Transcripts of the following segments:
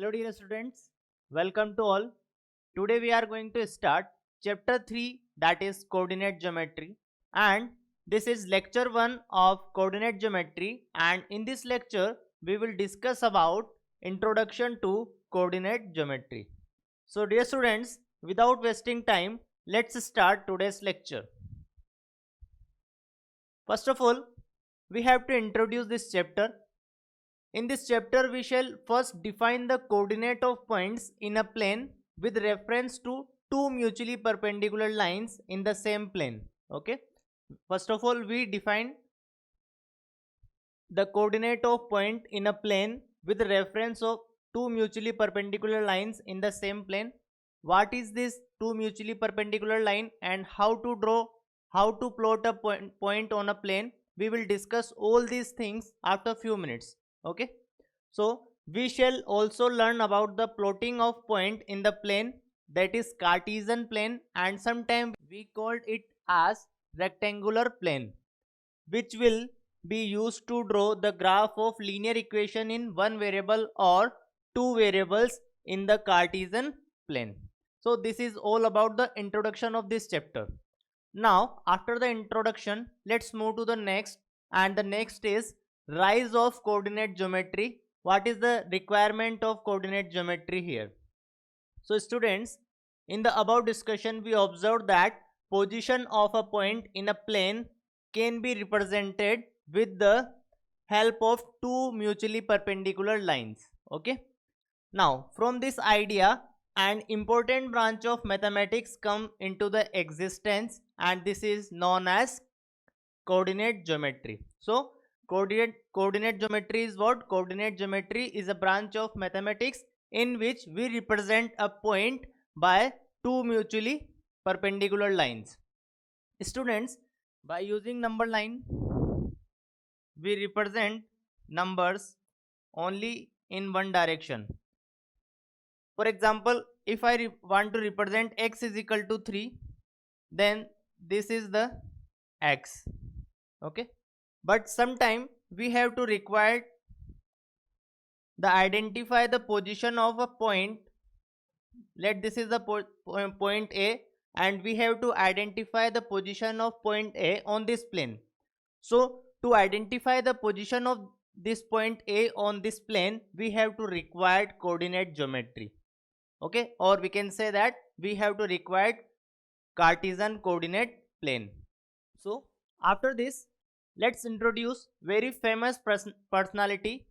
Hello dear students, welcome to all. Today we are going to start chapter 3, that is coordinate geometry, and this is lecture 1 of coordinate geometry, and in this lecture we will discuss about introduction to coordinate geometry. So dear students, without wasting time, let's start today's lecture. First of all, we have to introduce this chapter. In this chapter, we shall first define the coordinate of points in a plane with reference to two mutually perpendicular lines in the same plane. Okay. First of all, we define the coordinate of point in a plane with reference of two mutually perpendicular lines in the same plane. What is this two mutually perpendicular line and how to plot a point on a plane? We will discuss all these things after few minutes. Okay, so we shall also learn about the plotting of point in the plane, that is Cartesian plane, and sometimes we called it as rectangular plane, which will be used to draw the graph of linear equation in one variable or two variables in the Cartesian plane. So this is all about the introduction of this chapter. Now after the introduction, let's move to the next, and the next is rise of coordinate geometry. What is the requirement of coordinate geometry here? So students, in the above discussion we observed that position of a point in a plane can be represented with the help of two mutually perpendicular lines. Okay, now from this idea an important branch of mathematics come into the existence, and this is known as coordinate geometry. So coordinate geometry is what? Coordinate geometry is a branch of mathematics in which we represent a point by two mutually perpendicular lines. Students, by using number line we represent numbers only in one direction. For example, if I want to represent x is equal to 3, then this is the x. Okay, but sometime we have to require the identify the position of a point. Let this is the point A, and we have to identify the position of point A on this plane. So to identify the position of this point A on this plane, we have to require coordinate geometry. Okay, or we can say that we have to require Cartesian coordinate plane. So after this, let's introduce very famous personality,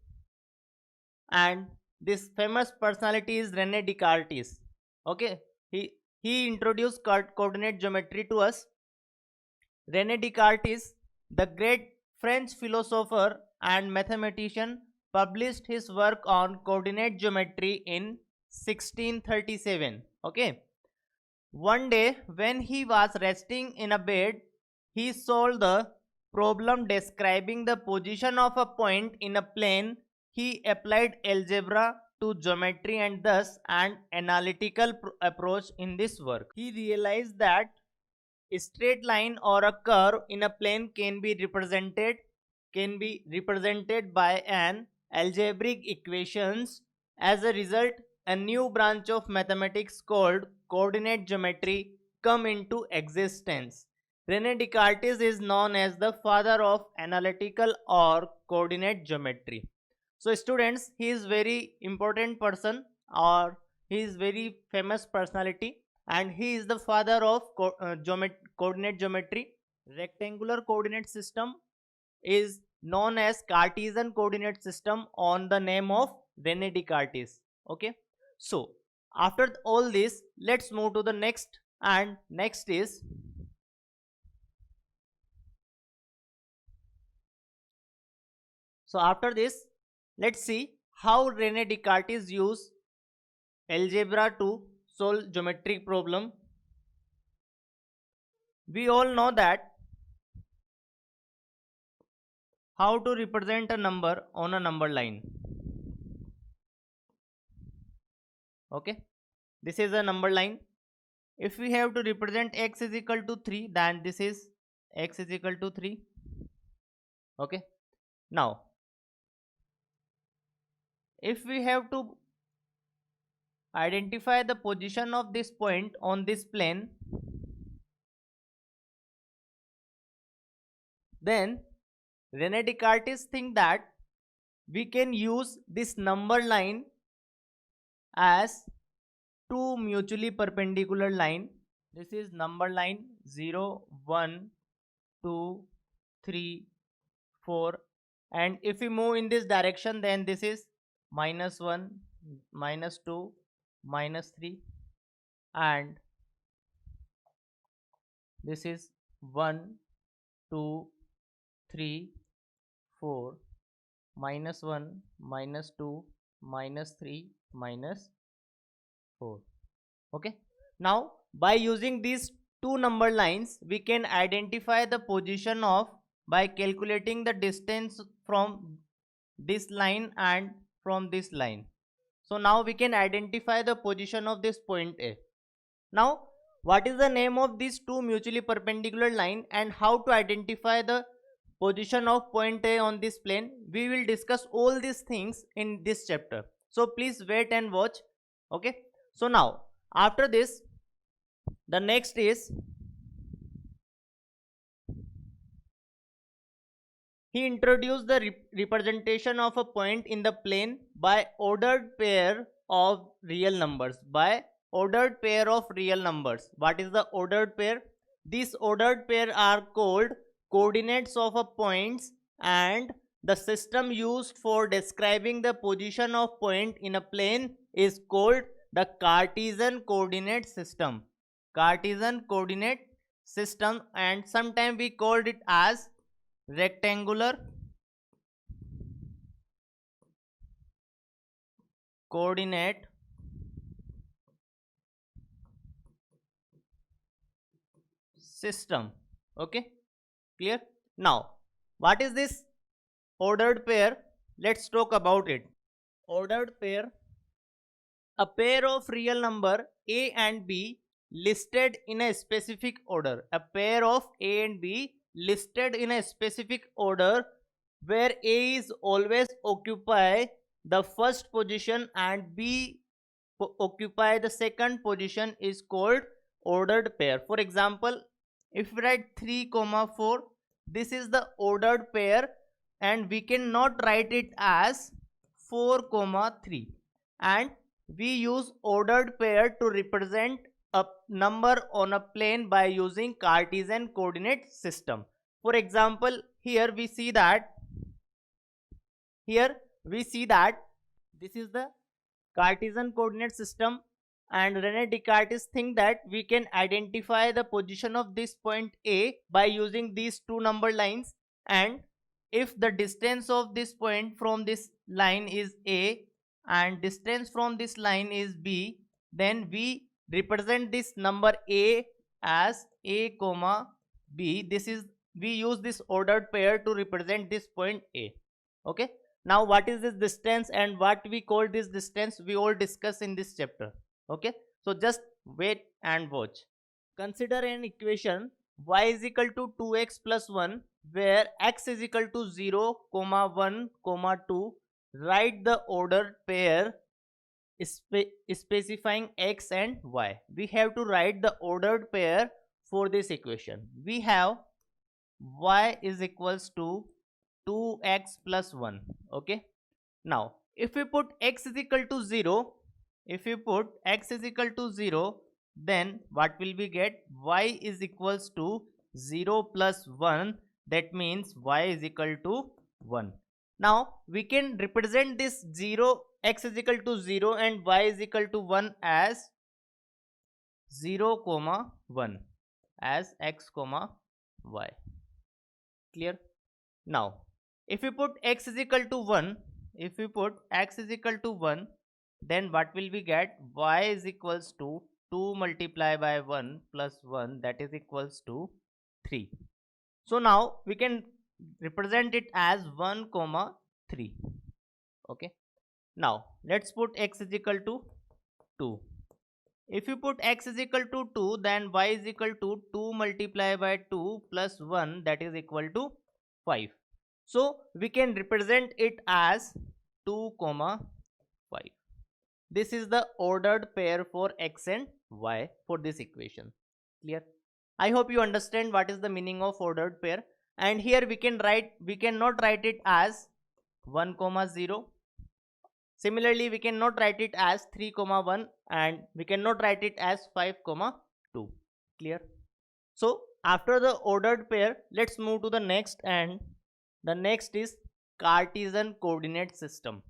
and this famous personality is Rene Descartes. Okay, he introduced coordinate geometry to us. Rene Descartes, the great French philosopher and mathematician, published his work on coordinate geometry in 1637. Okay, one day when he was resting in a bed, he solved the problem describing the position of a point in a plane. He applied algebra to geometry and thus an analytical approach in this work. He realized that a straight line or a curve in a plane can be represented by an algebraic equations. As a result, a new branch of mathematics called coordinate geometry come into existence. Rene Descartes is known as the father of analytical or coordinate geometry. So students, he is very important person, or he is very famous personality, and he is the father of coordinate geometry. Rectangular coordinate system is known as Cartesian coordinate system on the name of Rene Descartes. Okay, so after all this, let's move to the next, and next is so after this, let's see how Rene Descartes used algebra to solve geometric problem. We all know that how to represent a number on a number line. Okay, this is a number line. If we have to represent x is equal to 3, then this is x is equal to 3. Okay, now if we have to identify the position of this point on this plane, then Rene Descartes think that we can use this number line as two mutually perpendicular line. This is number line 0, 1, 2, 3, 4, and if we move in this direction, then this is -1, -2, -3, and this is 1, 2, 3, 4, -1, -2, -3, -4. Okay, now by using these two number lines, we can identify the position of, by calculating the distance from this line and from this line. So now we can identify the position of this point A. Now what is the name of these two mutually perpendicular line and how to identify the position of point A on this plane? We will discuss all these things in this chapter, so please wait and watch. Okay, so now after this, the next is, he introduced the representation of a point in the plane by ordered pair of real numbers. By ordered pair of real numbers. What is the ordered pair? These ordered pair are called coordinates of a points, and the system used for describing the position of point in a plane is called the Cartesian coordinate system. Cartesian coordinate system, and sometimes we called it as rectangular coordinate system. Okay, clear? Now what is this ordered pair? Let's talk about it. Ordered pair: a pair of real number A and B listed in a specific order. A pair of A and B listed in a specific order, where A is always occupy the first position and B occupy the second position, is called ordered pair. For example, if we write 3, 4, this is the ordered pair, and we cannot write it as 4, 3, and we use ordered pair to represent a number on a plane by using Cartesian coordinate system. For example, here we see that this is the Cartesian coordinate system, and Rene Descartes think that we can identify the position of this point A by using these two number lines, and if the distance of this point from this line is A and distance from this line is B, then we represent this number A as A comma B. This is, we use this ordered pair to represent this point A. Okay, now what is this distance and what we call this distance, we all discuss in this chapter. Okay, so just wait and watch. Consider an equation y is equal to 2x plus 1, where x is equal to 0, 1, 2. Write the ordered pair specifying x and y. We have to write the ordered pair for this equation. We have y is equals to 2x plus 1. Okay, now if we put x is equal to 0, then what will we get? Y is equals to 0 plus 1, that means y is equal to 1. Now we can represent this 0, x is equal to 0 and y is equal to 1 as 0, 1, as x, y. Clear? Now if we put x is equal to 1, then what will we get? Y is equals to 2 multiplied by 1 plus 1, that is equals to 3. So now we can represent it as 1, 3. Okay, now let's put x is equal to 2. If you put x is equal to 2, then y is equal to 2 multiplied by 2 plus 1, that is equal to 5. So we can represent it as 2, 5. this is the ordered pair for x and y for this equation. Clear? I hope you understand what is the meaning of ordered pair. And here we cannot write it as 1 comma 0. Similarly, we cannot write it as 3 comma 1, and we cannot write it as 5 comma 2. Clear? So after the ordered pair, let's move to the next, and the next is Cartesian coordinate system.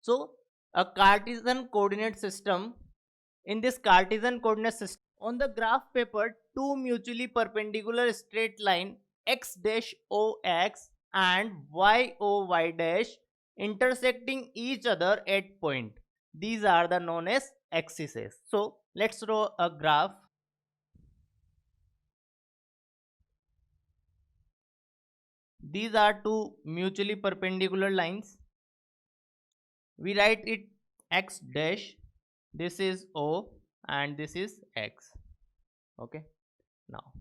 So a Cartesian coordinate system, in this Cartesian coordinate system, on the graph paper, two mutually perpendicular straight line x dash o x and y o y dash intersecting each other at point. These are the known as axes. So let's draw a graph. These are two mutually perpendicular lines. We write it x dash, this is o and this is x. Okay, now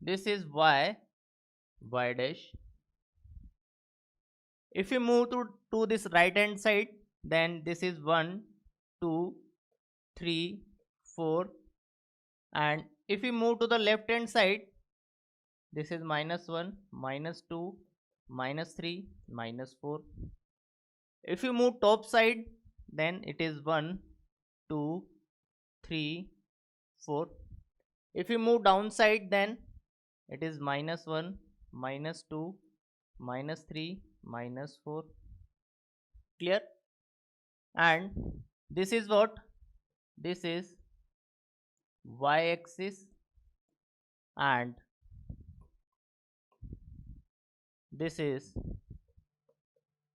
this is y dash. If you move to this right hand side, then this is 1 2 3 4, and if you move to the left hand side, this is -1 -2 -3 -4. If you move top side, then it is 1 2 3 4. If you move down side, then it is -1 -2 -3 -4. Clear? And this is what? This is y axis and this is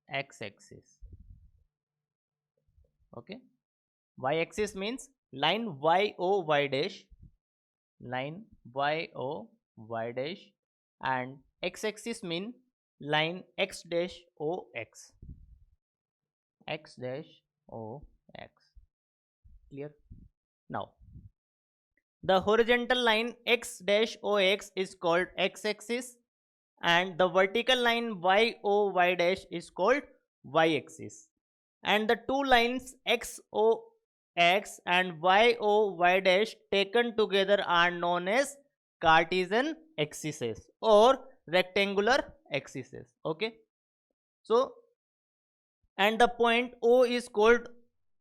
x axis. Okay, y axis means line y o y dash, line y o y dash, and x axis mean line x dash o x, x dash o x. Clear? Now the horizontal line x dash o x is called x axis, and the vertical line y o y dash is called y axis, and the two lines x o x and y o y dash taken together are known as Cartesian axes or rectangular axes. Okay, so and the point O is called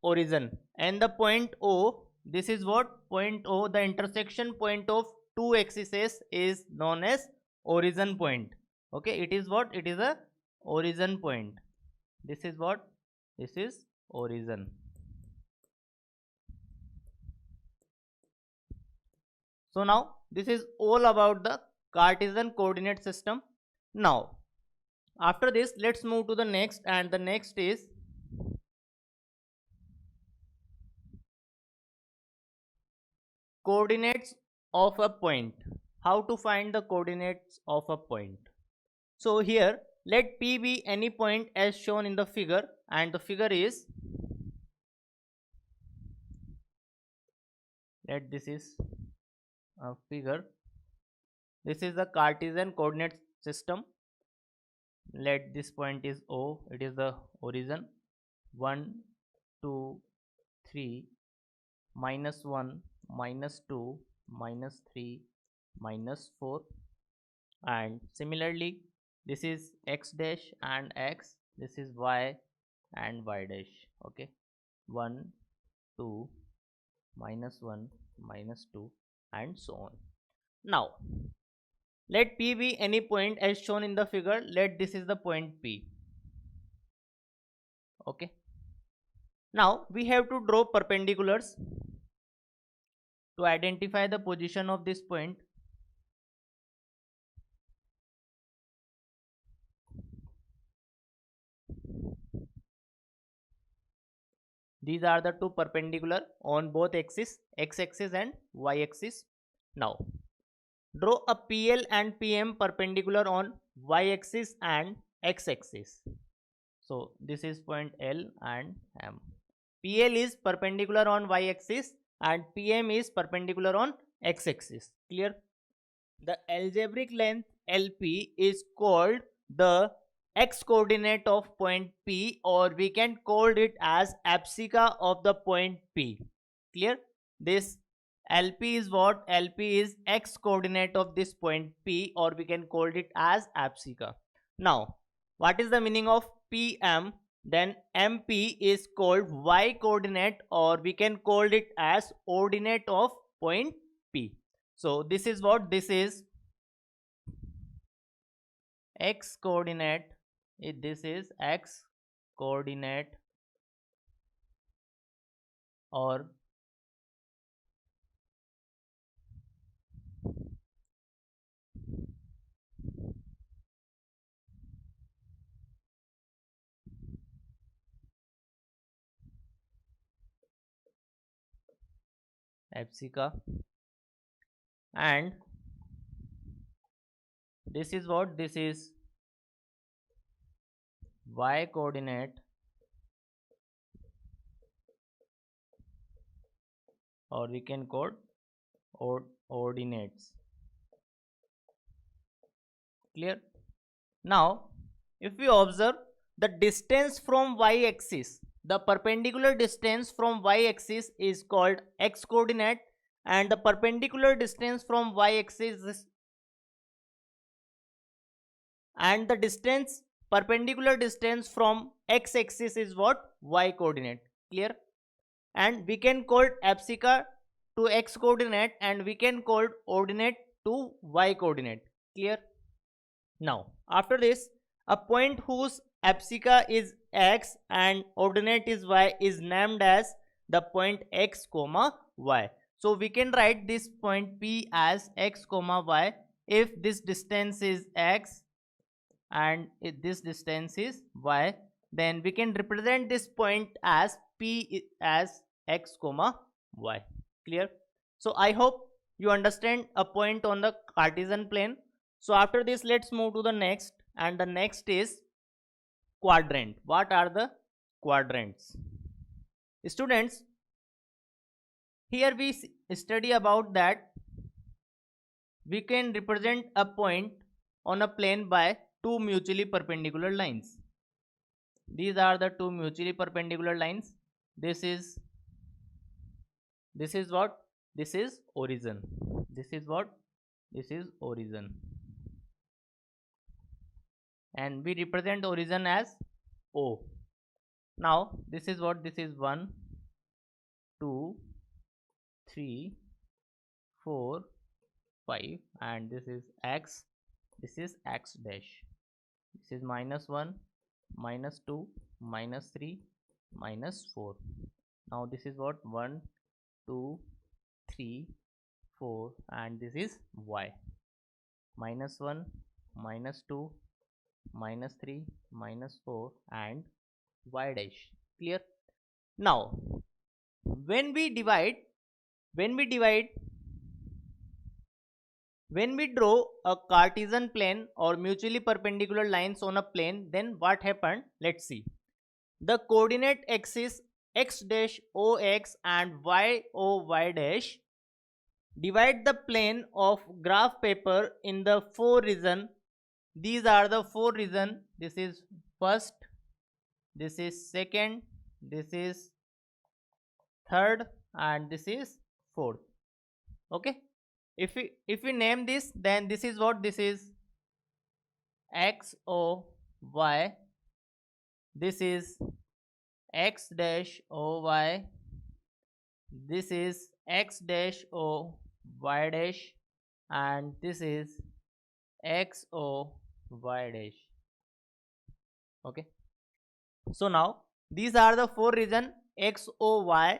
origin, and the point O, this is what? Point O, the intersection point of two axes is known as origin point. Okay, it is what? It is a origin point. This is what? This is origin. So now this is all about the Cartesian coordinate system. Now after this, let's move to the next, and the next is coordinates of a point. How to find the coordinates of a point? So here let P be any point as shown in the figure, and the figure is, let this is a figure, this is the Cartesian coordinate system. Let this point is O, it is the origin. 1 2 3 -1 -2 -3 -4, and similarly this is x dash and x, this is y and y dash. Okay, 1 2 -1 -2 and so on. Now let P be any point as shown in the figure. Let this is the point P. Okay, now we have to draw perpendiculars to identify the position of this point. These are the two perpendicular on both axes, x axis and y axis. Now draw a PL and PM perpendicular on y axis and x axis. So this is point L and M. PL is perpendicular on y axis and PM is perpendicular on x axis. Clear? The algebraic length LP is called the x coordinate of point P, or we can call it as abscissa of the point P. Clear? This LP is what? LP is x coordinate of this point P, or we can call it as abscissa. Now, what is the meaning of PM? Then MP is called y coordinate, or we can call it as ordinate of point P. So this is what? This is x coordinate. This is x coordinate or abscissa, and this is what? This is y coordinate, or we can call ordinates. Clear? Now if we observe the distance from y axis, the perpendicular distance from y axis is called x coordinate, and the perpendicular distance from y axis is, and the distance perpendicular distance from x axis is what? Y coordinate. Clear? And we can call abscissa to x coordinate, and we can call ordinate to y coordinate. Clear? Now after this, a point whose abscissa is x and ordinate is y is named as the point x comma y. So we can write this point P as x comma y if this distance is x and if this distance is y. Then we can represent this point as P as x comma y. Clear? So I hope you understand a point on the Cartesian plane. So after this, let's move to the next, and the next is quadrant. What are the quadrants? Students, here we study about that we can represent a point on a plane by two mutually perpendicular lines. These are the two mutually perpendicular lines. This is what? This is origin. This is what? This is origin. And we represent origin as O. Now this is what? This is 1, 2, 3, 4, 5, and this is x. This is x dash. This is -1, -2, -3, -4. Now this is what? 1, 2, 3, 4, and this is y. -1, -2, -3, -4, and y dash. Clear? Now when we draw a Cartesian plane or mutually perpendicular lines on a plane, then what happened? Let's see. The coordinate axis x dash ox and y o y dash divide the plane of graph paper in the four region. These are the four region. This is first, this is second, this is third, and this is fourth. Okay, if we name this, then this is what? This is x o y, this is x dash o y, this is x dash o y dash, and this is x o y dash. Okay, so now these are the four region: x o y,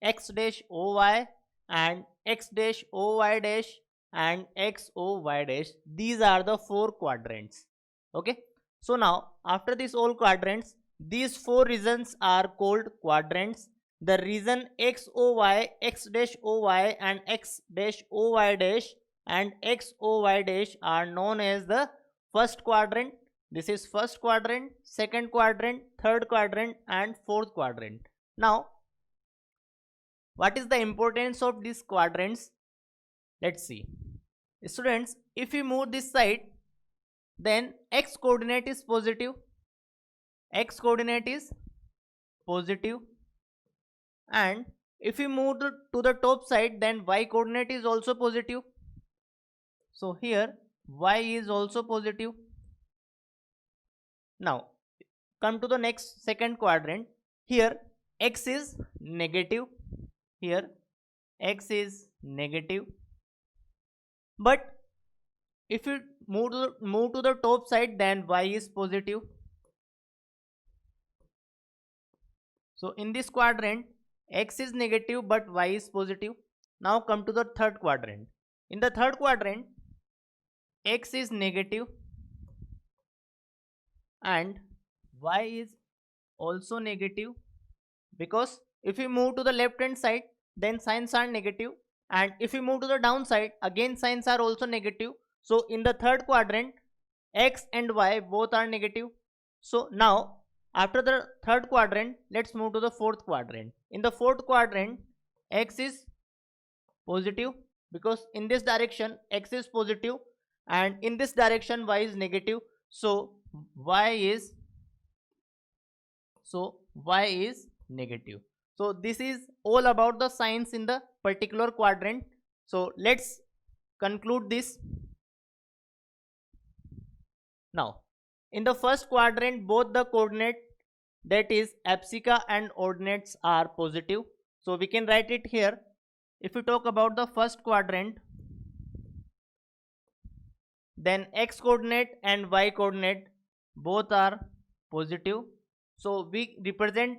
x dash o y, and x dash o y dash, and x o y dash. These are the four quadrants. Okay, so now after this all quadrants, these four regions are called quadrants. The region x o y, x dash o y, and x dash o y dash, and x o y dash are known as the first quadrant. This is first quadrant, second quadrant, third quadrant, and fourth quadrant. Now what is the importance of these quadrants? Let's see. Students, if we move this side, then x coordinate is positive, x coordinate is positive, and if we move to the top side, then y coordinate is also positive. So here y is also positive. Now come to the next second quadrant. Here x is negative, here x is negative, but if you move to the top side, then y is positive. So in this quadrant x is negative but y is positive. Now come to the third quadrant. In the third quadrant x is negative and y is also negative, because if we move to the left hand side, then signs are negative, and if we move to the downside, again signs are also negative. So in the third quadrant x and y both are negative. So now after the third quadrant, let's move to the fourth quadrant. In the fourth quadrant x is positive, because in this direction x is positive and in this direction y is negative. So y is negative. So this is all about the signs in the particular quadrant. So let's conclude this. Now in the first quadrant, both the coordinate, that is abscissa and ordinates, are positive. So we can write it here. If we talk about the first quadrant, then x coordinate and y coordinate both are positive. So we represent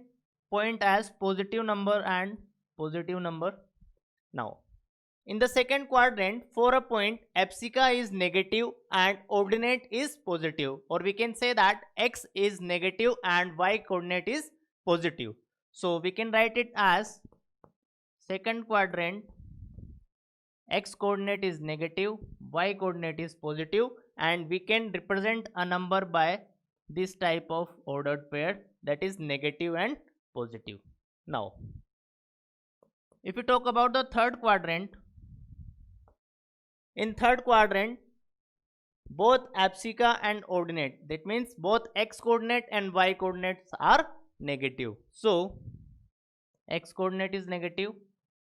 point as positive number and positive number. Now in the second quadrant, for a point, abscissa is negative and ordinate is positive, or we can say that x is negative and y coordinate is positive. So we can write it as second quadrant x coordinate is negative, y coordinate is positive, and we can represent a number by this type of ordered pair, that is negative and positive. Now if we talk about the third quadrant, in third quadrant both abscissa and ordinate, that means both x coordinate and y coordinates are negative. So x coordinate is negative,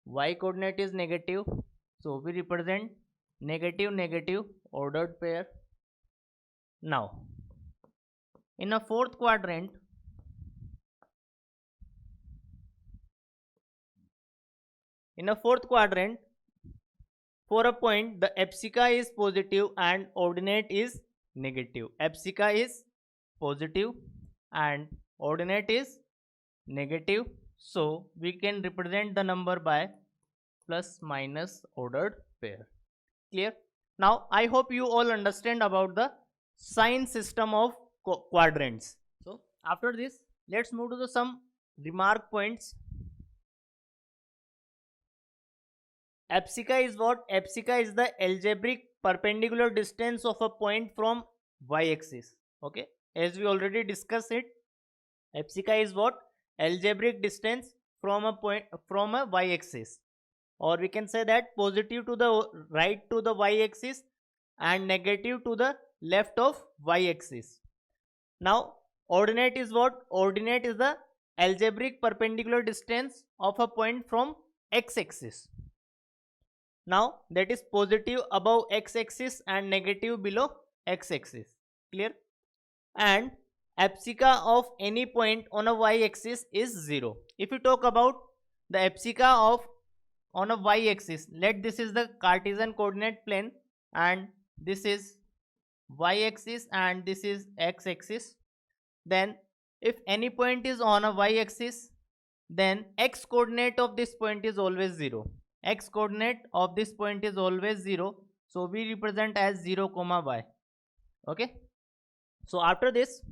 y coordinate is negative, so we represent negative negative ordered pair. Now in a fourth quadrant, for a point, the abscissa is positive and ordinate is negative. Abscissa is positive and ordinate is negative. So we can represent the number by plus minus ordered pair. Clear? Now I hope you all understand about the sign system of quadrants. So after this, let's move to some remark points. Abscissa is what? Abscissa is the algebraic perpendicular distance of a point from y-axis. Okay, as we already discussed it, abscissa is what? Algebraic distance from a point from a y-axis, or we can say that positive to the right to the y-axis and negative to the left of y-axis. Now ordinate is what? Ordinate is the algebraic perpendicular distance of a point from x-axis. Now that is positive above x-axis and negative below x-axis. Clear? And abscissa of any point on a y-axis is 0. If you talk about the abscissa of on a y-axis, let this is the Cartesian coordinate plane and this is y-axis and this is x-axis. Then if any point is on a y-axis, then x coordinate of this point is always 0. X coordinate of this point is always 0, so we represent as 0 comma y. Okay, so after this,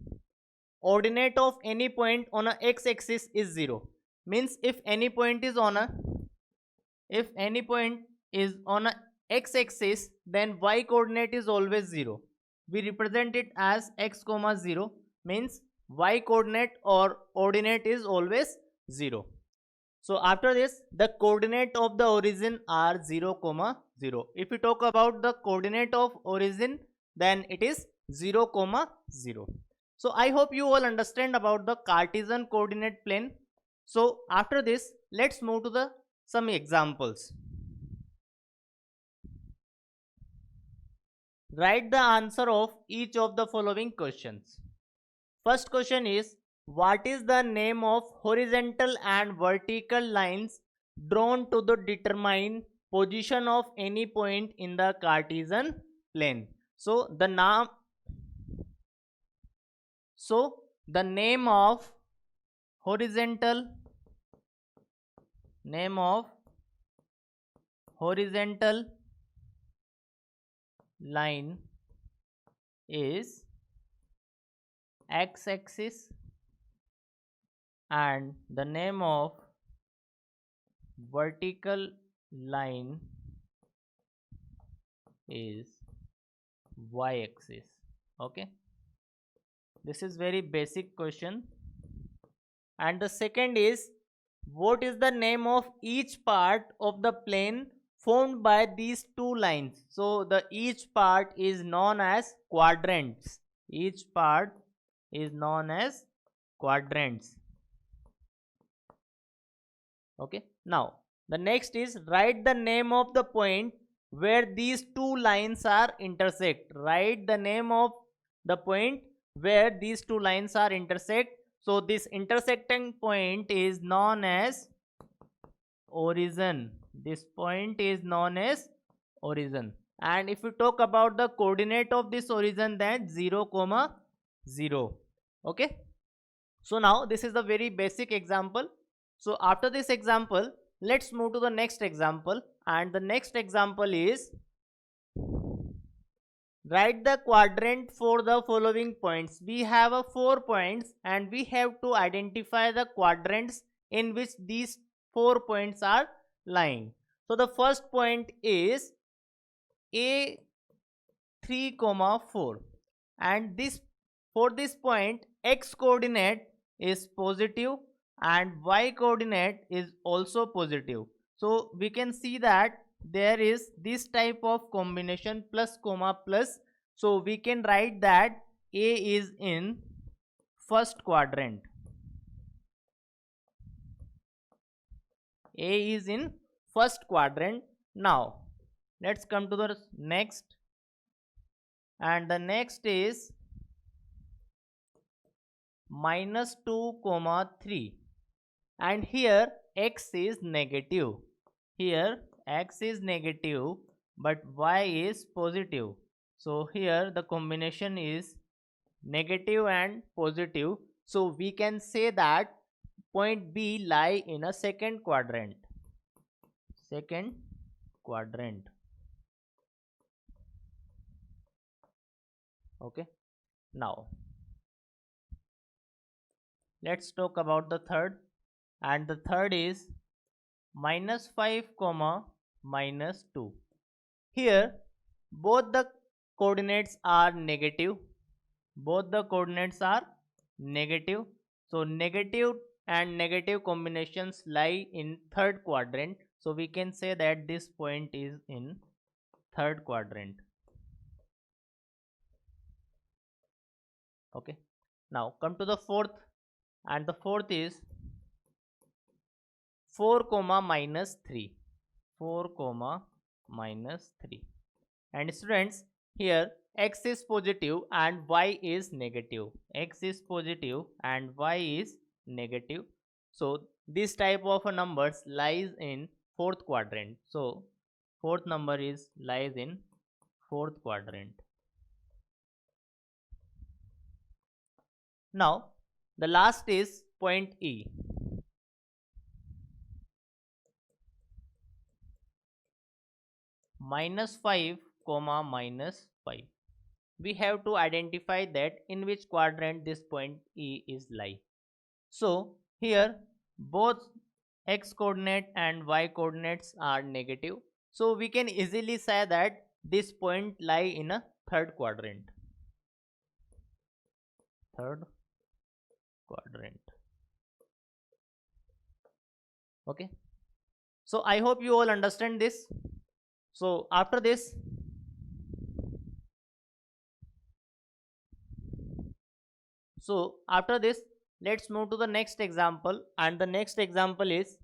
ordinate of any point on a x-axis is 0, means if any point is on a x-axis, then y coordinate is always 0. We represent it as x comma 0, means y coordinate or ordinate is always 0. So after this, the coordinate of the origin are 0 comma 0. If we talk about the coordinate of origin, then it is 0, 0. So I hope you all understand about the Cartesian coordinate plane. So after this, let's move to the some examples. Write the answer of each of the following questions. First question is, what is the name of horizontal and vertical lines drawn to the determine position of any point in the Cartesian plane? So the name of horizontal line is x-axis, and the name of vertical line is y-axis. Okay, this is very basic question. And the second is, what is the name of each part of the plane formed by these two lines? So the each part is known as quadrants. Each part is known as quadrants. Okay, now the next is, write the name of the point where these two lines are intersect. Write the name of the point where these two lines are intersect. So this intersecting point is known as origin. This point is known as origin. And if you talk about the coordinate of this origin, then 0, 0. Okay, so now this is the very basic example. So after this example, let's move to the next example. And the next example is, write the quadrant for the following points. We have 4 points and we have to identify the quadrants in which these 4 points are lying. So the first point is A 3, 4, and this for this point x coordinate is positive and y coordinate is also positive. So we can see that there is this type of combination plus comma plus. So we can write that A is in first quadrant. A is in first quadrant. Now let's come to the next, and the next is -2, 3, and here x is negative. Here x is negative but y is positive. So here the combination is negative and positive. So we can say that point B lie in a second quadrant. Okay, now let's talk about the third, and the third is -5, -2. Here both the coordinates are negative. So negative and negative combinations lie in third quadrant. So we can say that this point is in third quadrant. Okay, now come to the fourth, and the fourth is 4, -3. 4, -3. And students, here x is positive and y is negative. X is positive and y is negative. So this type of numbers lies in fourth quadrant. So fourth number is lies in fourth quadrant. Now the last is point E. -5, -5. We have to identify that in which quadrant this point E is lie. So here both x coordinate and y coordinates are negative. So we can easily say that this point lie in a third quadrant. Okay. So I hope you all understand this. So after this, So after this, let's move to the next example, and the next example is,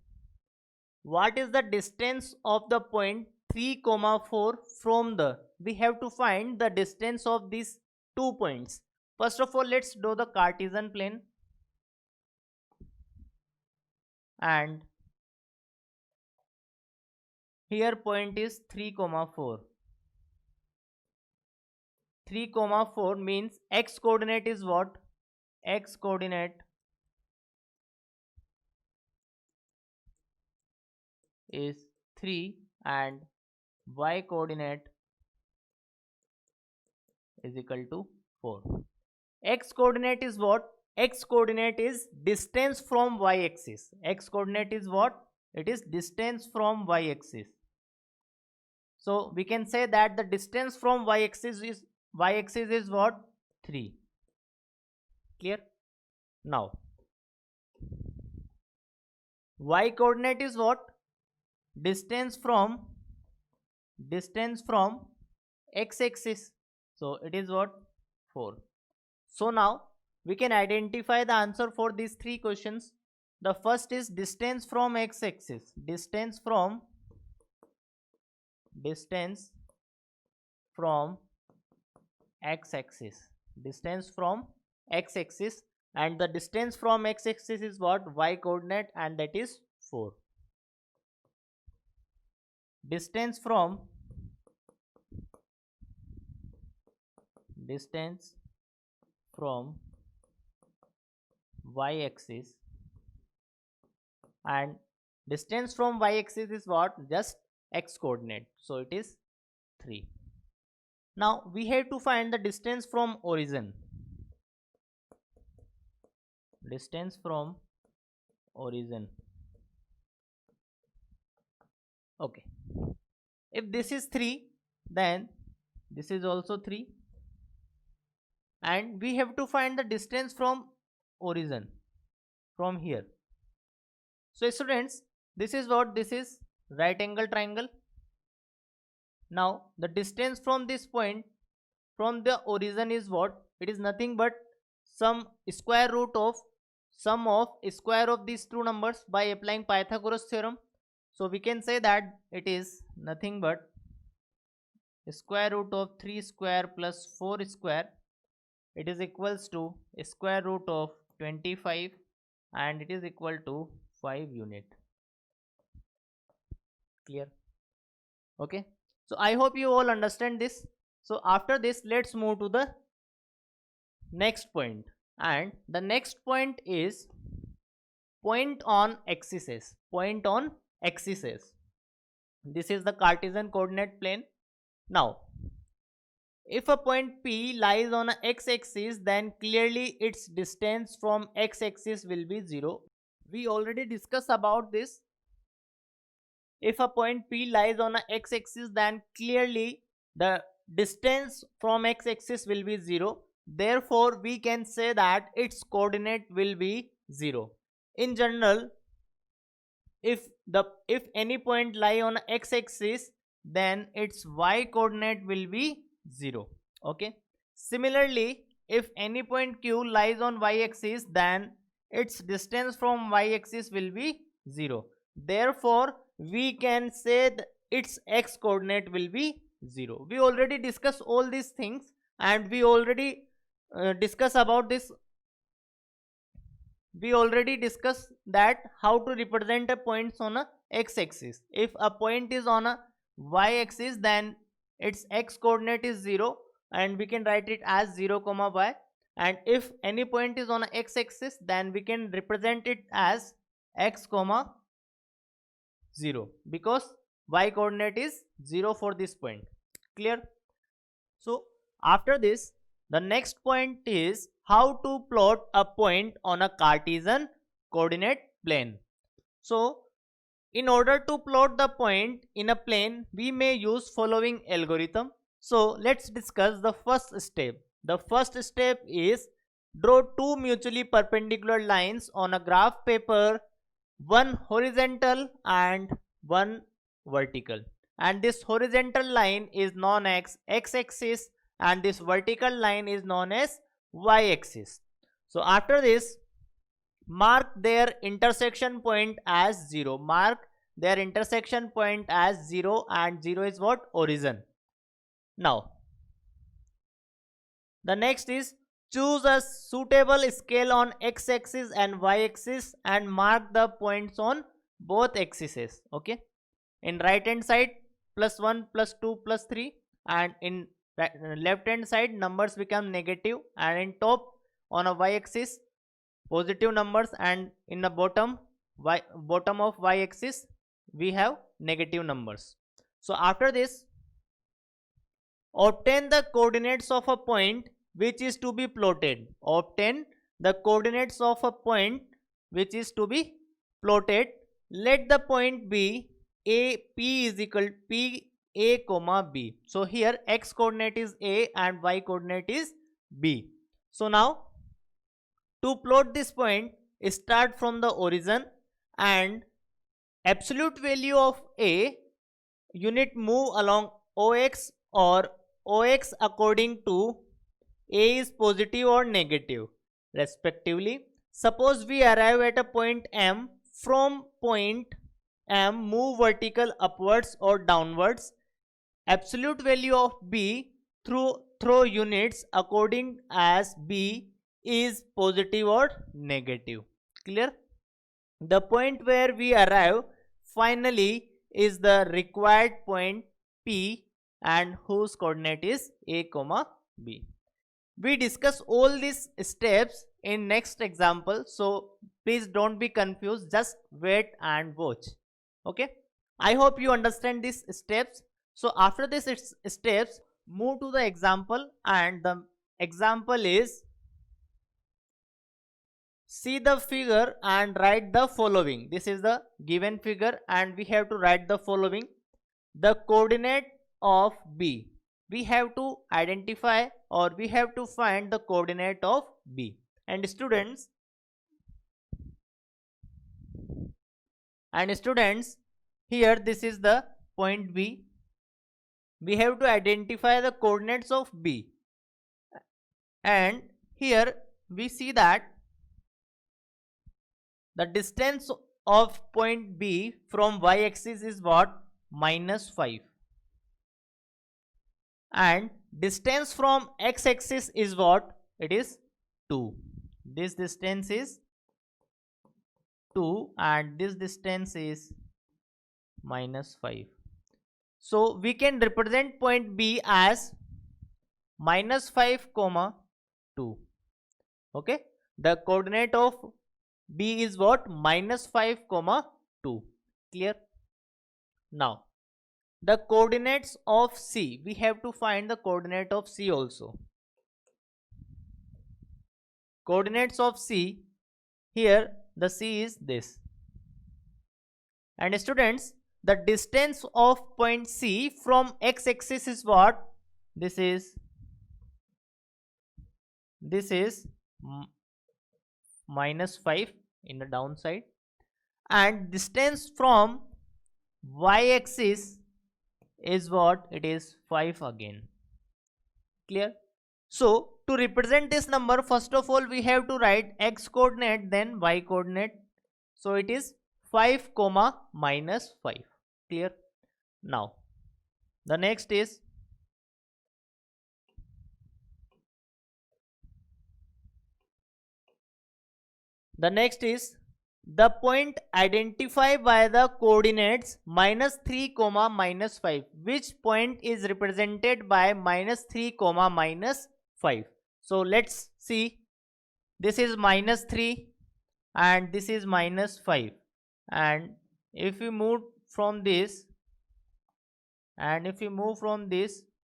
what is the distance of the point 3 comma 4 from the, we have to find the distance of these 2 points. First of all, let's draw the Cartesian plane, and here point is 3 comma 4. 3 comma 4 means x coordinate is what? X coordinate is 3 and y coordinate is equal to 4. X coordinate is what? X coordinate is distance from y axis. X coordinate is what? It is distance from y axis. So we can say that the distance from y axis is what? 3. Clear? Now y coordinate is what? Distance from x axis. So it is what? 4. So now we can identify the answer for these 3 questions. The first is distance from x axis. Distance from x axis. Distance from x axis, and the distance from x axis is what? Y coordinate, and that is 4. Distance from y axis, and distance from y axis is what? Just x coordinate, so it is 3. Now we have to find the distance from origin. Distance from origin. Okay, if this is 3, then this is also 3, and we have to find the distance from origin from here. So students, this is what? This is right angle triangle. Now the distance from this point from the origin is what? It is nothing but some square root of sum of square of these two numbers by applying Pythagoras theorem. So we can say that it is nothing but square root of 3 square plus 4 square. It is equals to square root of 25, and it is equal to 5 unit. Clear? Okay, so I hope you all understand this. So after this, let's move to the next point, and the next point is point on axes. Point on axes. This is the Cartesian coordinate plane. Now if a point P lies on a x-axis, then clearly its distance from x-axis will be 0. We already discussed about this. If a point P lies on a x-axis, then clearly the distance from x-axis will be 0. Therefore we can say that its coordinate will be 0. In general, if any point lie on a x-axis, then its y coordinate will be 0. Okay, similarly, if any point Q lies on y-axis, then its distance from y-axis will be 0. Therefore we can say that its x coordinate will be 0. We already discussed all these things, and we already discussed about this. We already discussed that how to represent a points on a x-axis. If a point is on a y-axis, then its x coordinate is 0, and we can write it as 0 comma y. And if any point is on a x-axis, then we can represent it as x comma 0, because y coordinate is 0 for this point. Clear? So after this, the next point is how to plot a point on a Cartesian coordinate plane. So in order to plot the point in a plane, we may use following algorithm. So let's discuss the first step. The first step is draw two mutually perpendicular lines on a graph paper, one horizontal and one vertical. And this horizontal line is known as x-axis, and this vertical line is known as y-axis. So after this, mark their intersection point as 0. Mark their intersection point as 0, and 0 is what? Origin. Now the next is, choose a suitable scale on x-axis and y-axis and mark the points on both axes. Okay, in right hand side +1 +2 +3, and in left hand side numbers become negative, and in top on a y-axis positive numbers, and in the bottom of y-axis we have negative numbers. So after this, obtain the coordinates of a point which is to be plotted. Obtain the coordinates of a point which is to be plotted. Let the point be a, p is equal to p a comma b. So here x coordinate is a and y coordinate is b. So now to plot this point, start from the origin, and absolute value of a unit move along ox or ox according to a is positive or negative respectively. Suppose we arrive at a point M. From point M, move vertical upwards or downwards. Absolute value of b through units according as b is positive or negative. Clear? The point where we arrive finally is the required point P, and whose coordinate is a comma b. We discuss all these steps in next example, so please don't be confused, just wait and watch. Okay, I hope you understand these steps. So after these steps, move to the example, and the example is, see the figure and write the following. This is the given figure and we have to write the following. The coordinate of b, we have to identify or we have to find the coordinate of b. And students, here this is the point b. We have to identify the coordinates of b, and here we see that the distance of point B from y-axis is what? -5. And distance from x-axis is what? It is 2. This distance is 2 and this distance is -5. So we can represent point B as -5, 2. Okay, the coordinate of B is what? -5, 2. Clear? Now the coordinates of C, we have to find the coordinate of C also. Coordinates of C, here the C is this. And students, the distance of point C from x-axis is what? This is -5 in the downside, and distance from y-axis is what? It is 5 again. Clear? So to represent this number, first of all we have to write x coordinate then y coordinate. So it is 5, -5. Clear? Now the next is, the point identified by the coordinates -3, -5. Which point is represented by -3, -5? So let's see. This is -3 and this is -5, and if we move from this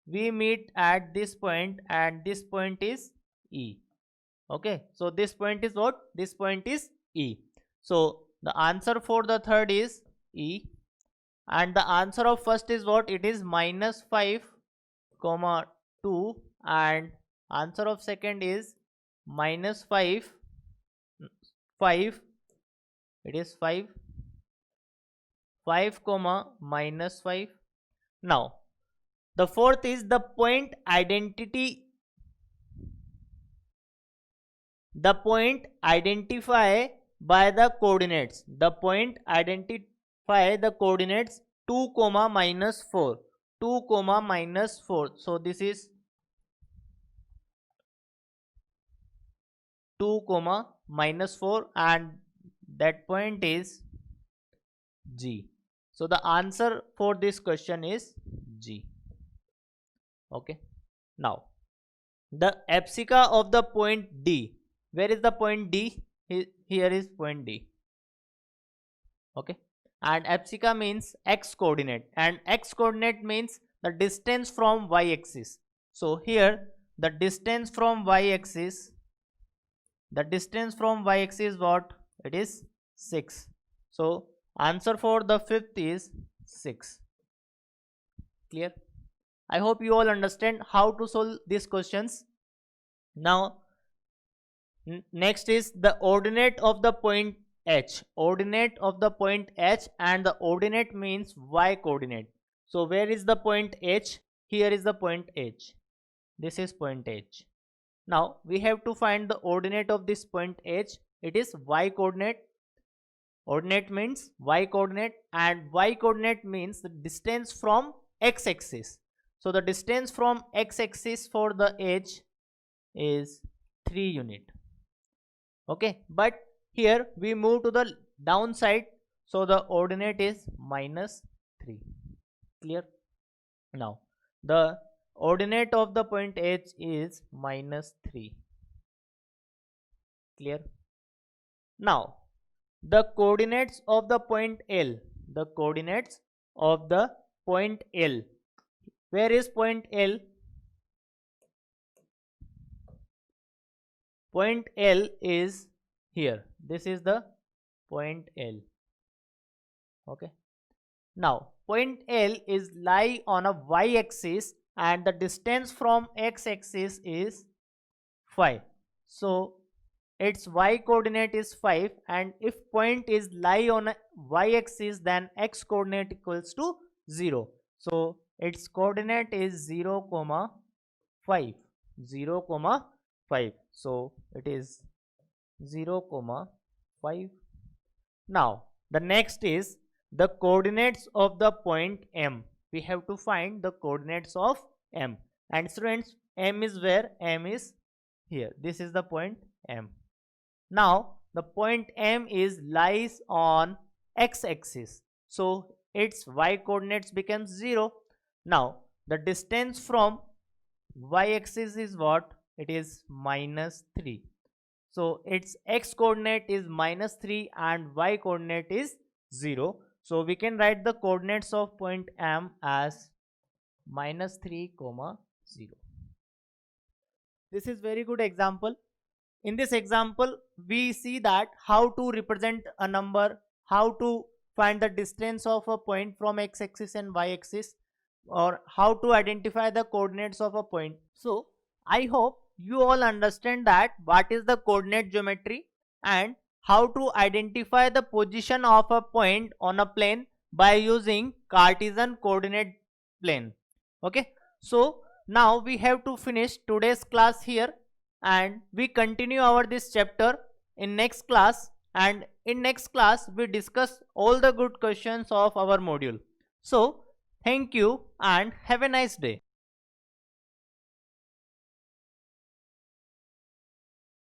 we meet at this point, and this point is E. Okay, so this point is what? This point is E. So the answer for the third is E, and the answer of first is what? It is -5, 2, and answer of second is -5, 5. It is 5, -5. Now the fourth is, the point identity the point identify by the coordinates. The point identify the coordinates 2 comma minus 4. 2 comma minus 4. So this is 2 comma minus 4 and that point is G. So the answer for this question is G. Okay. Now the abscissa of the point D. Where is the point D? Here is point D. Okay. And abscissa means x coordinate, and x coordinate means the distance from y axis. So here the distance from y axis, what? It is 6. So answer for the fifth is 6. Clear? I hope you all understand how to solve these questions. Now next is the ordinate of the point H. Ordinate of the point H, and the ordinate means y coordinate. So where is the point H? Here is the point H. This is point H. Now we have to find the ordinate of this point H. It is y coordinate. Ordinate means y coordinate, and y coordinate means the distance from x axis. So the distance from x axis for the H is 3 unit. Okay, but here we move to the downside, so the ordinate is minus 3. Clear? Now the ordinate of the point H is minus 3. Clear? Now the coordinates of the point L. The coordinates of the point L. Where is point L? Point L is here. This is the point L. Okay. Now point L is lie on a y axis and the distance from x axis is 5. So its y coordinate is 5, and if point is lie on a y axis, then x coordinate equals to 0. So its coordinate is 0 comma 5. 0 comma 5. So it is 0 comma 5. Now the next is the coordinates of the point M. We have to find the coordinates of M, and students, M is where? M is here. This is the point M. Now the point M is lies on x axis, so its y coordinates becomes 0. Now the distance from y axis is what? It is minus 3. So its x coordinate is minus 3 and y coordinate is 0. So we can write the coordinates of point M as minus 3 comma 0. This is very good example. In this example we see that how to represent a number, how to find the distance of a point from x axis and y axis, or how to identify the coordinates of a point. So I hope you all understand that what is the coordinate geometry and how to identify the position of a point on a plane by using Cartesian coordinate plane. Okay, so now we have to finish today's class here, and we continue our this chapter in next class, and in next class we discuss all the good questions of our module. So thank you and have a nice day.